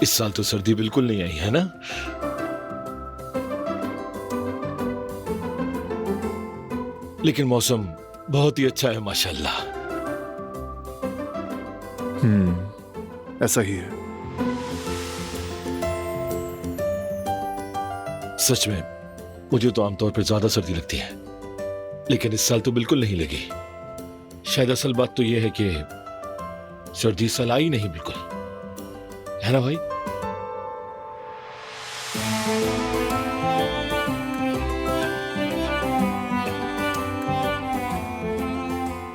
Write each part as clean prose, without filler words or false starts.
इस साल तो सर्दी बिल्कुल नहीं आई है ना। लेकिन मौसम बहुत ही अच्छा है माशाल्लाह। ऐसा ही है। सच में मुझे तो आमतौर पर ज्यादा सर्दी लगती है, लेकिन इस साल तो बिल्कुल नहीं लगी। शायद असल बात तो यह है कि सर्दी इस साल आई नहीं बिल्कुल, है ना भाई?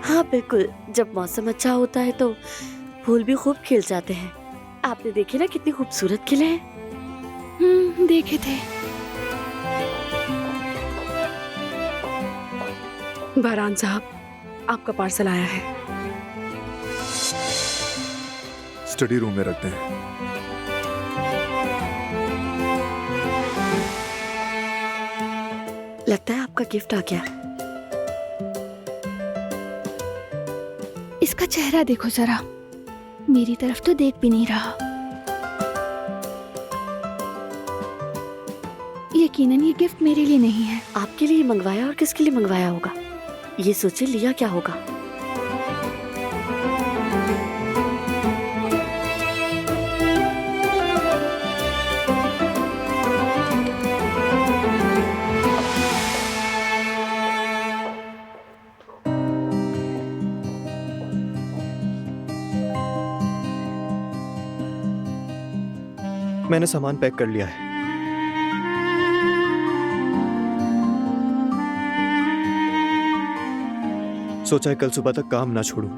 हाँ बिल्कुल, जब मौसम अच्छा होता है तो फूल भी खूब खिल जाते हैं। आपने देखे ना कितनी खूबसूरत खिले हैं। देखे थे। बारान साहब, आपका पार्सल आया है। स्टडी रूम में रखते हैं। लगता है आपका गिफ्ट आ गया। इसका चेहरा देखो जरा, मेरी तरफ तो देख भी नहीं रहा। यकीनन ये गिफ्ट मेरे लिए नहीं है। आपके लिए मंगवाया और किसके लिए मंगवाया होगा, ये सोचे लिया क्या होगा। मैंने सामान पैक कर लिया है। सोचा है कल सुबह तक काम ना छोड़ूं,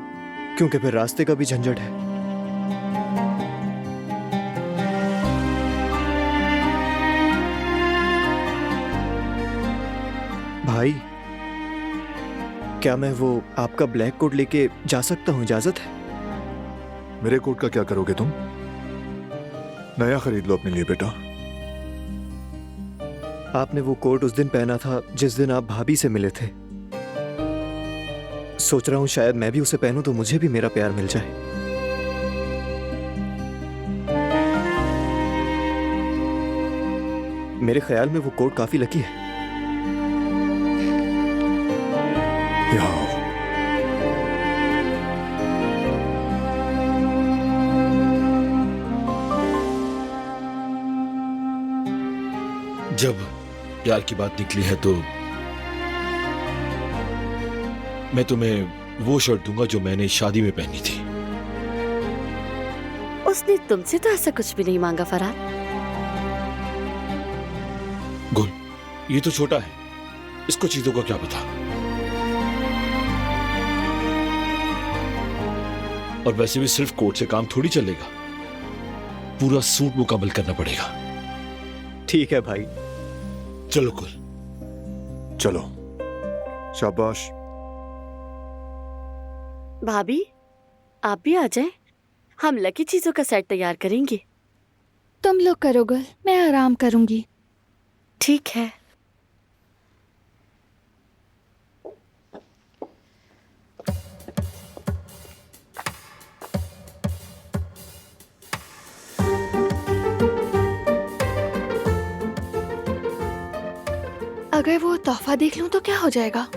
क्योंकि फिर रास्ते का भी झंझट है। भाई, क्या मैं वो आपका ब्लैक कोट लेके जा सकता हूं? इजाजत है? मेरे कोट का क्या करोगे तुम? नया खरीद लो अपने लिए बेटा। आपने वो कोट उस दिन पहना था जिस दिन आप भाभी से मिले थे। सोच रहा हूं शायद मैं भी उसे पहनूं तो मुझे भी मेरा प्यार मिल जाए। मेरे ख्याल में वो कोट काफी लकी है। यहाँ जब प्यार की बात निकली है तो मैं तुम्हें वो शर्ट दूंगा जो मैंने शादी में पहनी थी। उसने तुमसे तो ऐसा कुछ भी नहीं मांगा फरहाद। गुल, ये तो छोटा है, इसको चीजों का क्या पता। और वैसे भी सिर्फ कोट से काम थोड़ी चलेगा, पूरा सूट मुकम्मल करना पड़ेगा। ठीक है भाई। चलो गुल। चलो, शाबाश। भाभी, आप भी आ जाएं, हम लकी चीजों का सेट तैयार करेंगे। तुम लोग करो गल, मैं आराम करूंगी। ठीक है। अगर वो तोहफा देख लूं तो क्या हो जाएगा?